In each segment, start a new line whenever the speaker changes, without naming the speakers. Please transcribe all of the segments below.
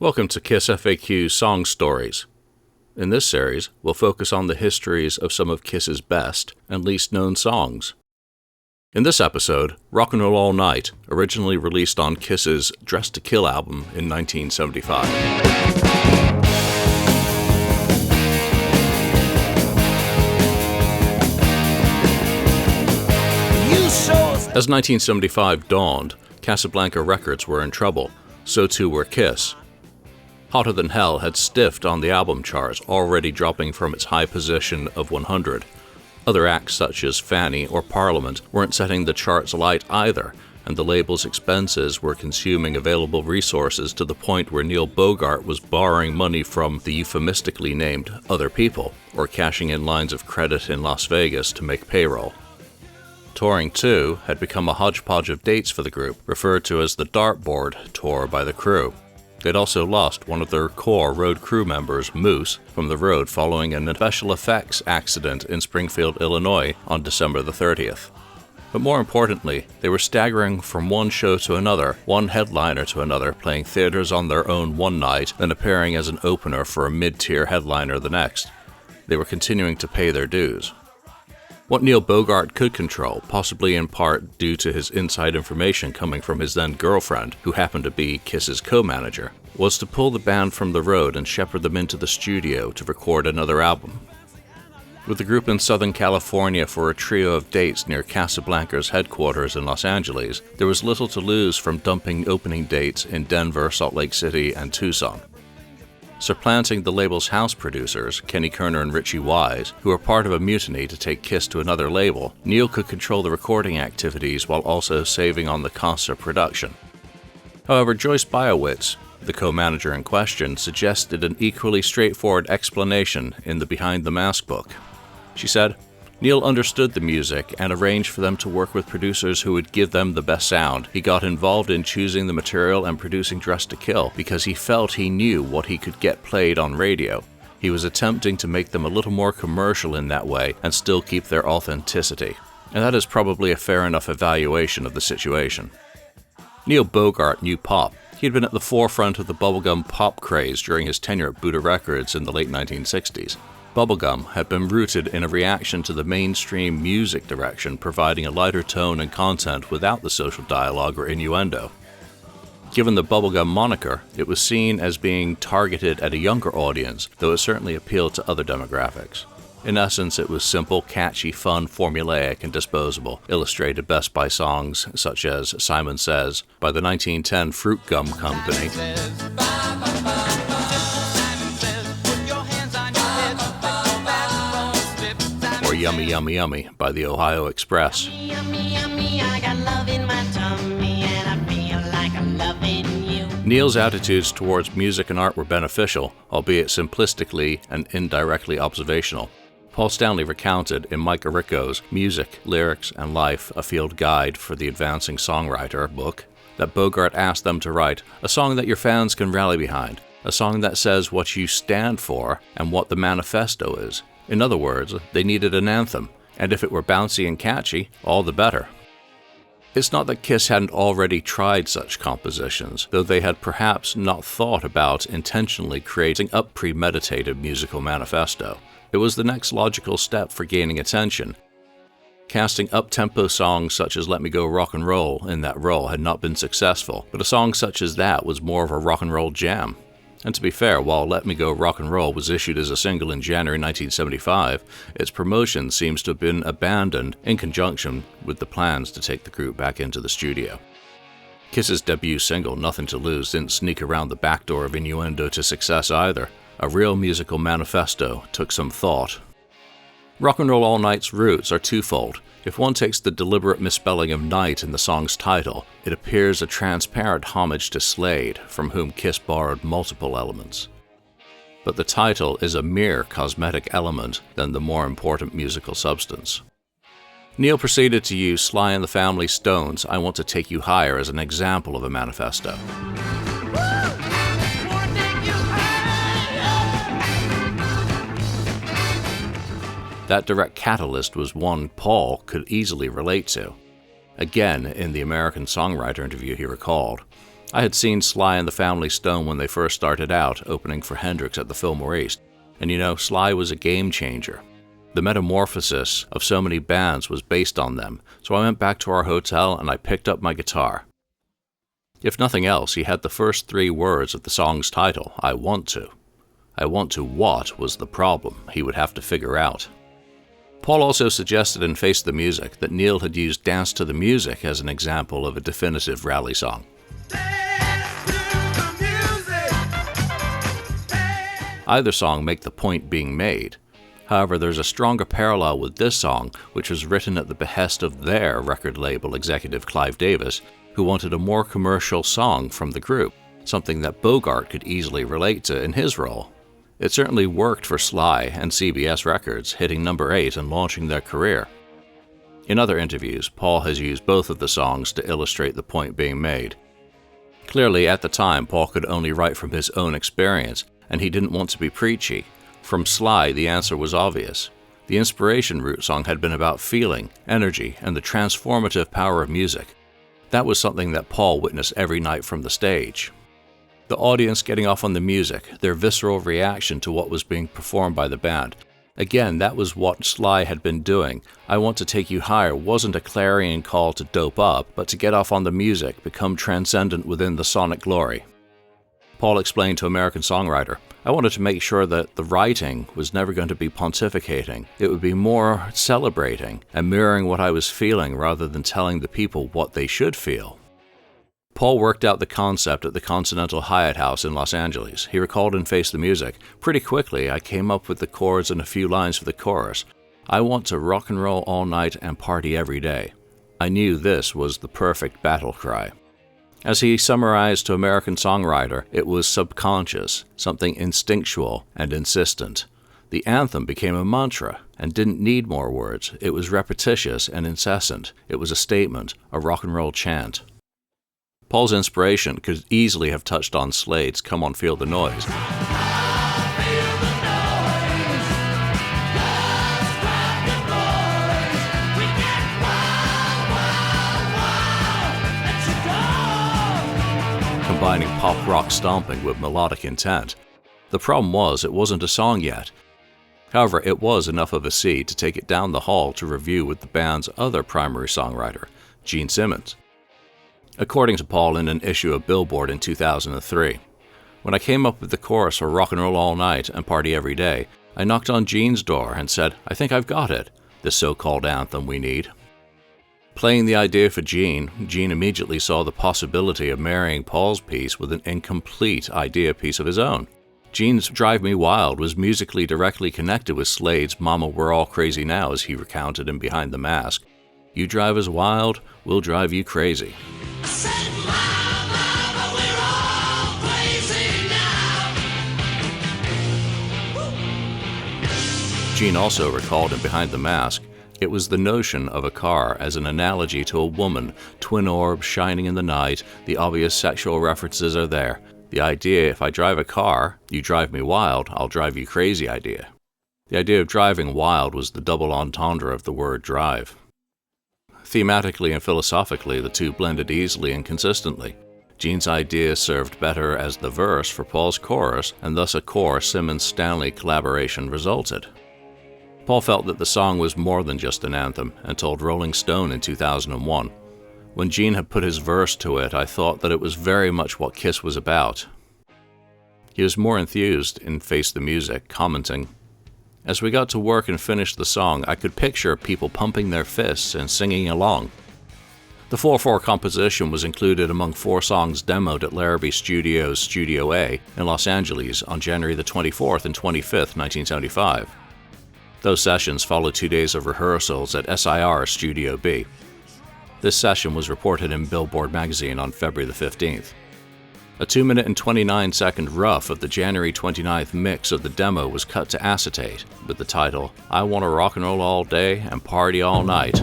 Welcome to KissFAQ Song Stories. In this series, we'll focus on the histories of some of Kiss's best and least known songs. In this episode, Rock and Roll All Nite, originally released on Kiss's Dressed to Kill album in 1975. As 1975 dawned, Casablanca Records were in trouble, so too were Kiss. Hotter Than Hell had stiffed on the album charts, already dropping from its high position of 100. Other acts such as Fanny or Parliament weren't setting the charts alight either, and the label's expenses were consuming available resources to the point where Neil Bogart was borrowing money from the euphemistically named other people, or cashing in lines of credit in Las Vegas to make payroll. Touring, too, had become a hodgepodge of dates for the group, referred to as the Dartboard Tour by the crew. They'd also lost one of their core road crew members, Moose, from the road following a special effects accident in Springfield, Illinois on December the 30th. But more importantly, they were staggering from one show to another, one headliner to another, playing theaters on their own one night, then appearing as an opener for a mid-tier headliner the next. They were continuing to pay their dues. What Neil Bogart could control, possibly in part due to his inside information coming from his then-girlfriend, who happened to be Kiss's co-manager, was to pull the band from the road and shepherd them into the studio to record another album. With the group in Southern California for a trio of dates near Casablanca's headquarters in Los Angeles, there was little to lose from dumping opening dates in Denver, Salt Lake City, and Tucson. Supplanting the label's house producers, Kenny Kerner and Richie Wise, who were part of a mutiny to take Kiss to another label, Neil could control the recording activities while also saving on the costs of production. However, Joyce Biowitz, the co-manager in question, suggested an equally straightforward explanation in the Behind the Mask book. She said, Neil understood the music and arranged for them to work with producers who would give them the best sound. He got involved in choosing the material and producing Dressed to Kill because he felt he knew what he could get played on radio. He was attempting to make them a little more commercial in that way and still keep their authenticity. And that is probably a fair enough evaluation of the situation. Neil Bogart knew pop. He had been at the forefront of the bubblegum pop craze during his tenure at Buddha Records in the late 1960s. Bubblegum had been rooted in a reaction to the mainstream music direction, providing a lighter tone and content without the social dialogue or innuendo. Given the Bubblegum moniker, it was seen as being targeted at a younger audience, though it certainly appealed to other demographics. In essence, it was simple, catchy, fun, formulaic, and disposable, illustrated best by songs such as Simon Says by the 1910 Fruit Gum Company, or Yummy Yummy Yummy by the Ohio Express.
Yummy, yummy, I got love in my tummy and I feel like I'm loving you.
Neil's attitudes towards music and art were beneficial, albeit simplistically and indirectly observational. Paul Stanley recounted in Mike Errico's Music, Lyrics, and Life, A Field Guide for the Advancing Songwriter book, that Bogart asked them to write a song that your fans can rally behind, a song that says what you stand for and what the manifesto is. In other words, they needed an anthem, and if it were bouncy and catchy, all the better. It's not that Kiss hadn't already tried such compositions, though they had perhaps not thought about intentionally creating a premeditated musical manifesto. It was the next logical step for gaining attention. Casting up-tempo songs such as Let Me Go Rock and Roll in that role had not been successful, but a song such as that was more of a rock and roll jam. And to be fair, while Let Me Go Rock and Roll was issued as a single in January 1975, its promotion seems to have been abandoned in conjunction with the plans to take the group back into the studio. Kiss's debut single, Nothing to Lose, didn't sneak around the back door of innuendo to success either. A real musical manifesto took some thought. Rock and Roll All Nite's roots are twofold. If one takes the deliberate misspelling of Night in the song's title, it appears a transparent homage to Slade, from whom Kiss borrowed multiple elements. But the title is a mere cosmetic element than the more important musical substance. Neil proceeded to use Sly and the Family Stone's I Want to Take You Higher as an example of a manifesto. That direct catalyst was one Paul could easily relate to. Again, in the American Songwriter interview he recalled, I had seen Sly and the Family Stone when they first started out, opening for Hendrix at the Fillmore East, and Sly was a game changer. The metamorphosis of so many bands was based on them, so I went back to our hotel and I picked up my guitar. If nothing else, he had the first 3 words of the song's title, I Want To. I want to what was the problem he would have to figure out. Paul also suggested in Face the Music that Neil had used Dance to the Music as an example of a definitive rally song. Either song make the point being made. However, there's a stronger parallel with this song, which was written at the behest of their record label executive Clive Davis, who wanted a more commercial song from the group, something that Bogart could easily relate to in his role. It certainly worked for Sly and CBS Records, hitting number 8 and launching their career. In other interviews, Paul has used both of the songs to illustrate the point being made. Clearly, at the time, Paul could only write from his own experience, and he didn't want to be preachy. From Sly, the answer was obvious. The Inspiration Route song had been about feeling, energy, and the transformative power of music. That was something that Paul witnessed every night from the stage. The audience getting off on the music, their visceral reaction to what was being performed by the band. Again, that was what Sly had been doing. I Want to Take You Higher wasn't a clarion call to dope up, but to get off on the music, become transcendent within the sonic glory. Paul explained to American Songwriter, I wanted to make sure that the writing was never going to be pontificating. It would be more celebrating and mirroring what I was feeling rather than telling the people what they should feel. Paul worked out the concept at the Continental Hyatt House in Los Angeles. He recalled in Face the Music, pretty quickly I came up with the chords and a few lines for the chorus. I want to rock and roll all night and party every day. I knew this was the perfect battle cry. As he summarized to American Songwriter, it was subconscious, something instinctual and insistent. The anthem became a mantra and didn't need more words. It was repetitious and incessant. It was a statement, a rock and roll chant. Paul's inspiration could easily have touched on Slade's Come On Feel the Noise. Combining pop rock stomping with melodic intent. The problem was it wasn't a song yet. However, it was enough of a seed to take it down the hall to review with the band's other primary songwriter, Gene Simmons. According to Paul in an issue of Billboard in 2003, when I came up with the chorus for Rock and Roll All Night and Party Every Day, I knocked on Gene's door and said, I think I've got it, the so-called anthem we need. Playing the idea for Gene immediately saw the possibility of marrying Paul's piece with an incomplete idea piece of his own. Gene's Drive Me Wild was musically directly connected with Slade's Mama We're All Crazy Now, as he recounted in Behind the Mask. You drive us wild, we'll drive you crazy. Gene also recalled in Behind the Mask, it was the notion of a car as an analogy to a woman, twin orbs shining in the night, the obvious sexual references are there. The idea, if I drive a car, you drive me wild, I'll drive you crazy idea. The idea of driving wild was the double entendre of the word drive. Thematically and philosophically, the two blended easily and consistently. Gene's idea served better as the verse for Paul's chorus, and thus a core Simmons-Stanley collaboration resulted. Paul felt that the song was more than just an anthem, and told Rolling Stone in 2001, when Gene had put his verse to it, I thought that it was very much what Kiss was about. He was more enthused in Face the Music, commenting, as we got to work and finished the song, I could picture people pumping their fists and singing along. The 4/4 composition was included among 4 songs demoed at Larrabee Studios' Studio A in Los Angeles on January the 24th and 25th, 1975. Those sessions followed 2 days of rehearsals at SIR Studio B. This session was reported in Billboard magazine on February the 15th. A 2-minute and 29-second rough of the January 29th mix of the demo was cut to acetate with the title, I Want to Rock and Roll All Day and Party All Night.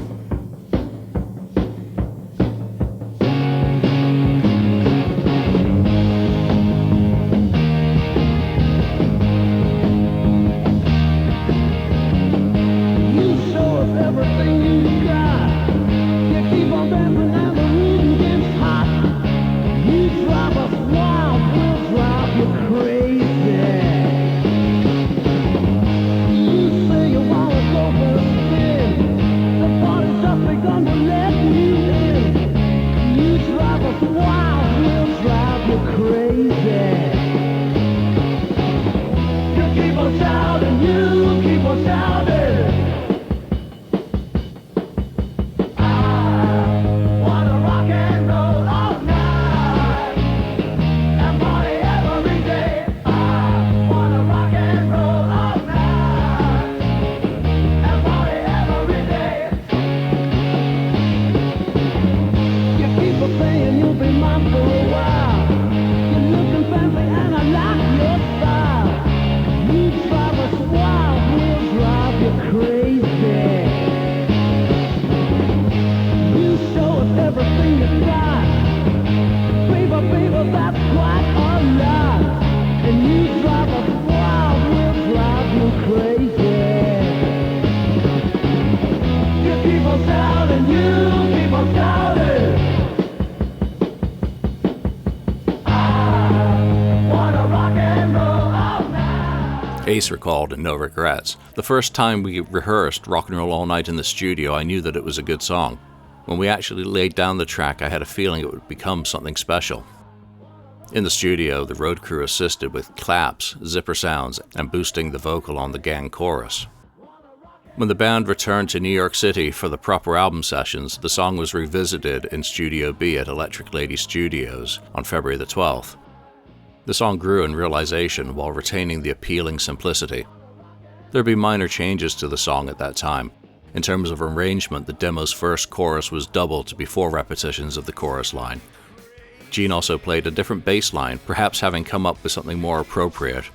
You keep on dancing and the rhythm gets hot. You try
Ace recalled in No Regrets, "The first time we rehearsed Rock and Roll All Night in the studio, I knew that it was a good song. When we actually laid down the track, I had a feeling it would become something special." In the studio, the road crew assisted with claps, zipper sounds, and boosting the vocal on the gang chorus. When the band returned to New York City for the proper album sessions, the song was revisited in Studio B at Electric Lady Studios on February the 12th. The song grew in realization while retaining the appealing simplicity. There'd be minor changes to the song at that time. In terms of arrangement, the demo's first chorus was doubled to be 4 repetitions of the chorus line. Gene also played a different bass line, perhaps having come up with something more appropriate.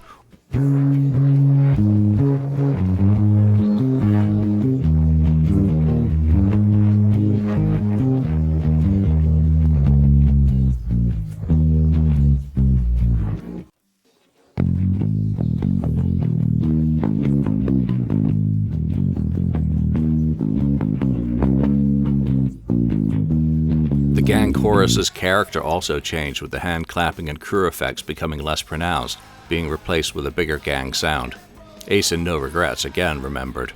The gang chorus's character also changed, with the hand clapping and crew effects becoming less pronounced, being replaced with a bigger gang sound. Ace in No Regrets again remembered,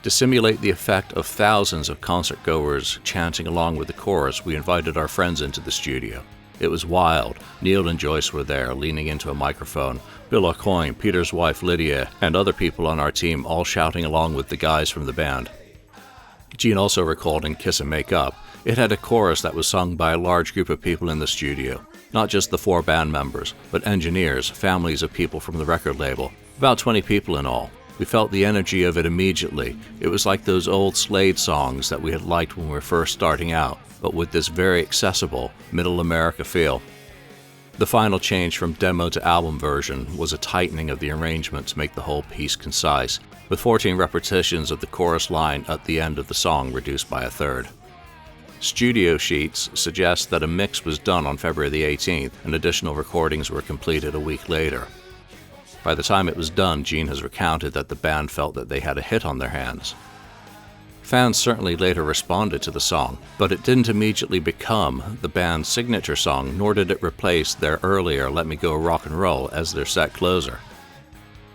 "To simulate the effect of thousands of concert-goers chanting along with the chorus, we invited our friends into the studio. It was wild. Neil and Joyce were there, leaning into a microphone. Bill Aucoin, Peter's wife Lydia, and other people on our team all shouting along with the guys from the band." Gene also recalled in Kiss and Make Up, "It had a chorus that was sung by a large group of people in the studio. Not just the 4 band members, but engineers, families of people from the record label. About 20 people in all. We felt the energy of it immediately. It was like those old Slade songs that we had liked when we were first starting out, but with this very accessible, middle America feel." The final change from demo to album version was a tightening of the arrangement to make the whole piece concise, with 14 repetitions of the chorus line at the end of the song reduced by a third. Studio sheets suggest that a mix was done on February the 18th, and additional recordings were completed a week later. By the time it was done, Gene has recounted that the band felt that they had a hit on their hands. Fans certainly later responded to the song, but it didn't immediately become the band's signature song, nor did it replace their earlier Let Me Go Rock and Roll as their set closer.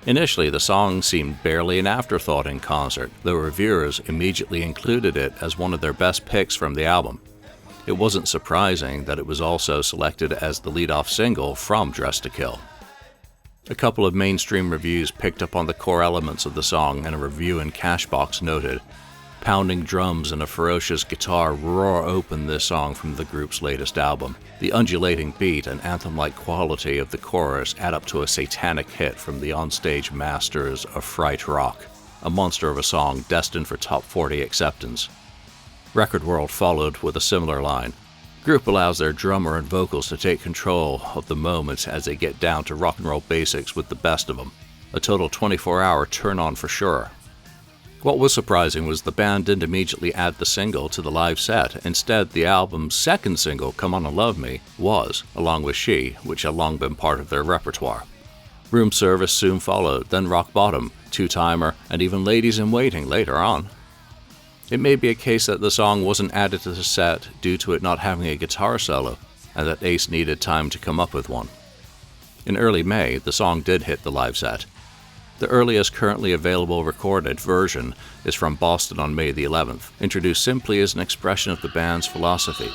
Initially, the song seemed barely an afterthought in concert, though reviewers immediately included it as one of their best picks from the album. It wasn't surprising that it was also selected as the lead-off single from Dressed to Kill. A couple of mainstream reviews picked up on the core elements of the song, and a review in Cashbox noted, "Pounding drums and a ferocious guitar roar open this song from the group's latest album. The undulating beat and anthem-like quality of the chorus add up to a satanic hit from the onstage masters of Fright Rock, a monster of a song destined for top 40 acceptance." Record World followed with a similar line, "Group allows their drummer and vocals to take control of the moments as they get down to rock and roll basics with the best of them. A total 24-hour turn-on for sure." What was surprising was the band didn't immediately add the single to the live set. Instead, the album's second single, Come On and Love Me, was, along with She, which had long been part of their repertoire. Room Service soon followed, then Rock Bottom, Two-Timer, and even Ladies in Waiting later on. It may be a case that the song wasn't added to the set due to it not having a guitar solo, and that Ace needed time to come up with one. In early May, the song did hit the live set. The earliest currently available recorded version is from Boston on May the 11th, introduced simply as an expression of the band's philosophy.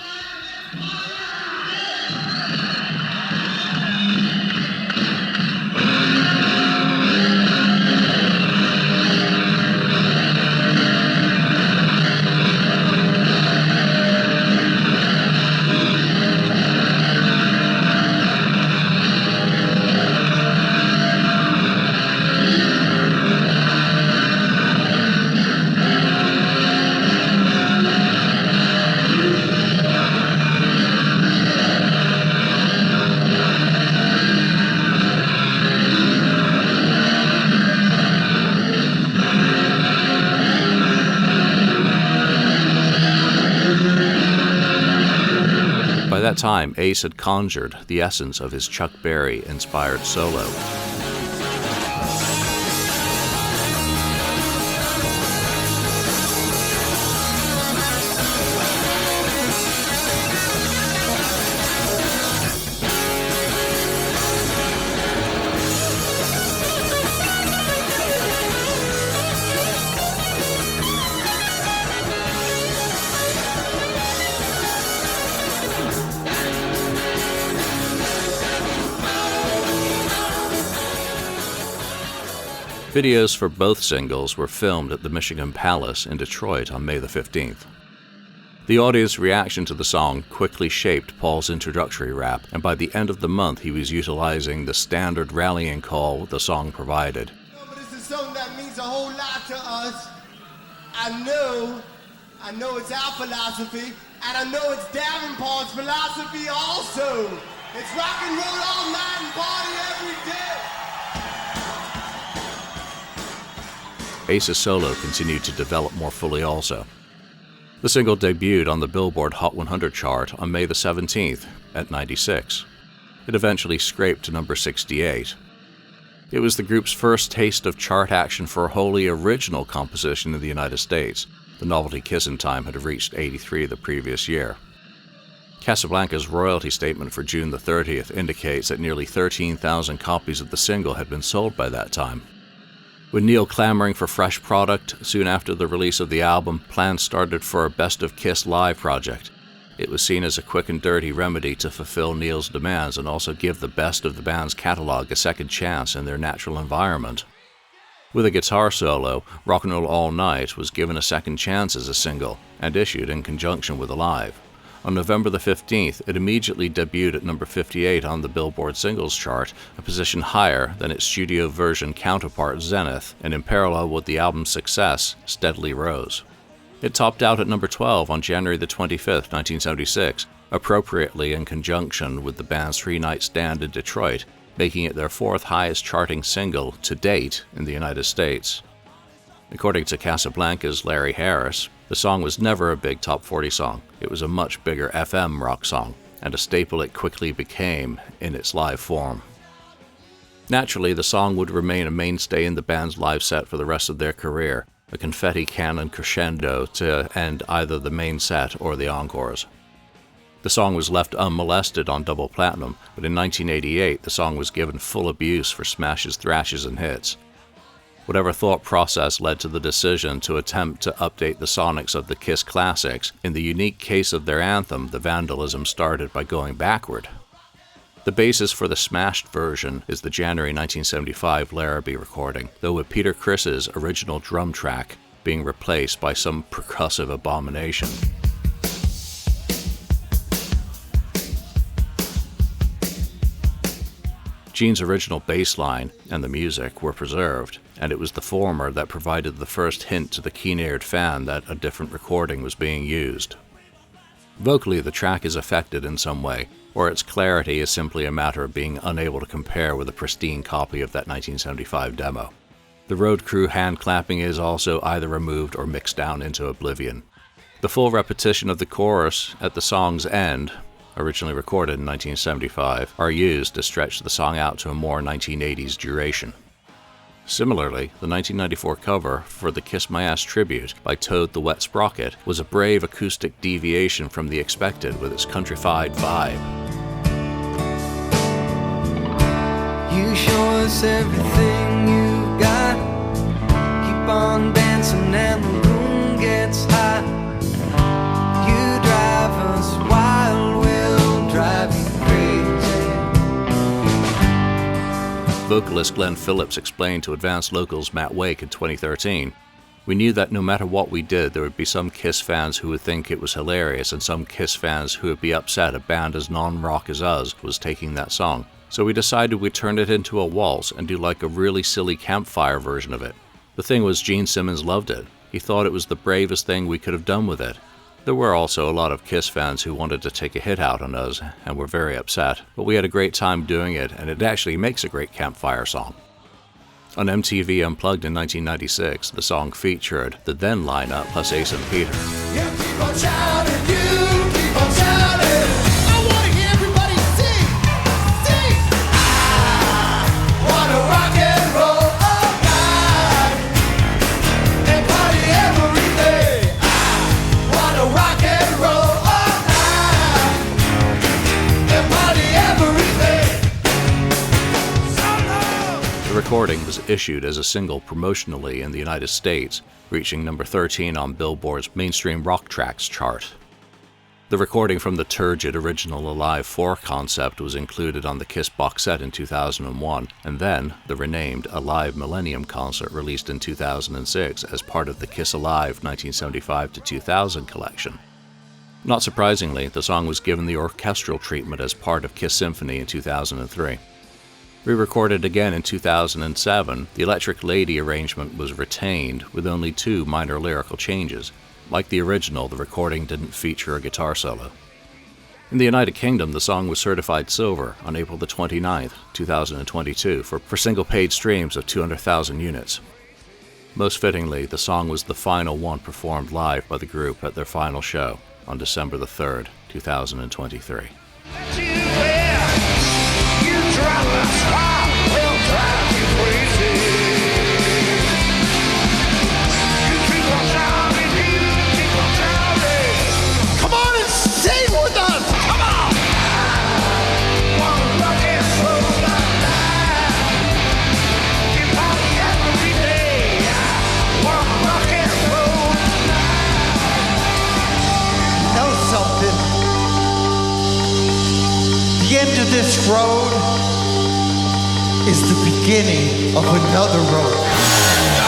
By that time, Ace had conjured the essence of his Chuck Berry-inspired solo. Videos for both singles were filmed at the Michigan Palace in Detroit on May the 15th. The audience reaction to the song quickly shaped Paul's introductory rap, and by the end of the month he was utilizing the standard rallying call the song provided.
But it's a song that means a whole lot to us. I know it's our philosophy, and I know it's Davenport's philosophy also. It's rock and roll all night and party every day.
Ace's solo continued to develop more fully also. The single debuted on the Billboard Hot 100 chart on May the 17th at 96. It eventually scraped to number 68. It was the group's first taste of chart action for a wholly original composition in the United States. The novelty Kissin' Time had reached 83 the previous year. Casablanca's royalty statement for June the 30th indicates that nearly 13,000 copies of the single had been sold by that time. With Neil clamoring for fresh product, soon after the release of the album, plans started for a Best of Kiss live project. It was seen as a quick and dirty remedy to fulfill Neil's demands and also give the best of the band's catalog a second chance in their natural environment. With a guitar solo, Roll All Nite was given a second chance as a single and issued in conjunction with Alive. On November the 15th, it immediately debuted at number 58 on the Billboard Singles Chart, a position higher than its studio version counterpart Zenith, and in parallel with the album's success, steadily rose. It topped out at number 12 on January the 25th, 1976, appropriately in conjunction with the band's three-night stand in Detroit, making it their fourth highest charting single to date in the United States. According to Casablanca's Larry Harris, the song was never a big top 40 song. It was a much bigger FM rock song, and a staple it quickly became in its live form. Naturally, the song would remain a mainstay in the band's live set for the rest of their career, a confetti cannon crescendo to end either the main set or the encores. The song was left unmolested on double platinum, but in 1988 the song was given full abuse for smashes, thrashes, and hits. Whatever thought process led to the decision to attempt to update the sonics of the Kiss classics, in the unique case of their anthem, the vandalism started by going backward. The basis for the smashed version is the January 1975 Larrabee recording, though with Peter Criss's original drum track being replaced by some percussive abomination. Gene's original bass line and the music were preserved, and it was the former that provided the first hint to the keen-eared fan that a different recording was being used. Vocally, the track is affected in some way, or its clarity is simply a matter of being unable to compare with a pristine copy of that 1975 demo. The road crew hand-clapping is also either removed or mixed down into oblivion. The full repetition of the chorus at the song's end, originally recorded in 1975, are used to stretch the song out to a more 1980s duration. Similarly, the 1994 cover for the Kiss My Ass tribute by Toad the Wet Sprocket was a brave acoustic deviation from the expected with its countrified vibe.
You show us everything you've got. Keep on dancing and the room gets hot. You drive us wild, we'll drive you crazy.
Vocalist Glenn Phillips explained to Advanced Local's Matt Wake in 2013, "We knew that no matter what we did, there would be some Kiss fans who would think it was hilarious and some Kiss fans who would be upset a band as non-rock as us was taking that song. So we decided we'd turn it into a waltz and do like a really silly campfire version of it. The thing was, Gene Simmons loved it. He thought it was the bravest thing we could have done with it. There were also a lot of Kiss fans who wanted to take a hit out on us and were very upset, but we had a great time doing it, and it actually makes a great campfire song." On MTV Unplugged in 1996, the song featured the then lineup plus Ace and Peter.
You keep on shouting, you keep on shouting. I want to hear everybody sing, sing. I want to rock and roll all night and party every day. I want to rock and roll all night and party every day.
The recording was issued as a single promotionally in the United States, reaching number 13 on Billboard's Mainstream Rock Tracks chart. The recording from the turgid original Alive 4 concept was included on the Kiss box set in 2001, and then the renamed Alive Millennium concert released in 2006 as part of the Kiss Alive 1975 to 2000 collection. Not surprisingly, the song was given the orchestral treatment as part of Kiss Symphony in 2003. Re-recorded again in 2007, the Electric Lady arrangement was retained with only 2 minor lyrical changes. Like the original, the recording didn't feature a guitar solo. In the United Kingdom, the song was certified silver on April the 29th, 2022 for single-page streams of 200,000 units. Most fittingly, the song was the final one performed live by the group at their final show on December the 3rd, 2023.
The end of this road is the beginning of another road.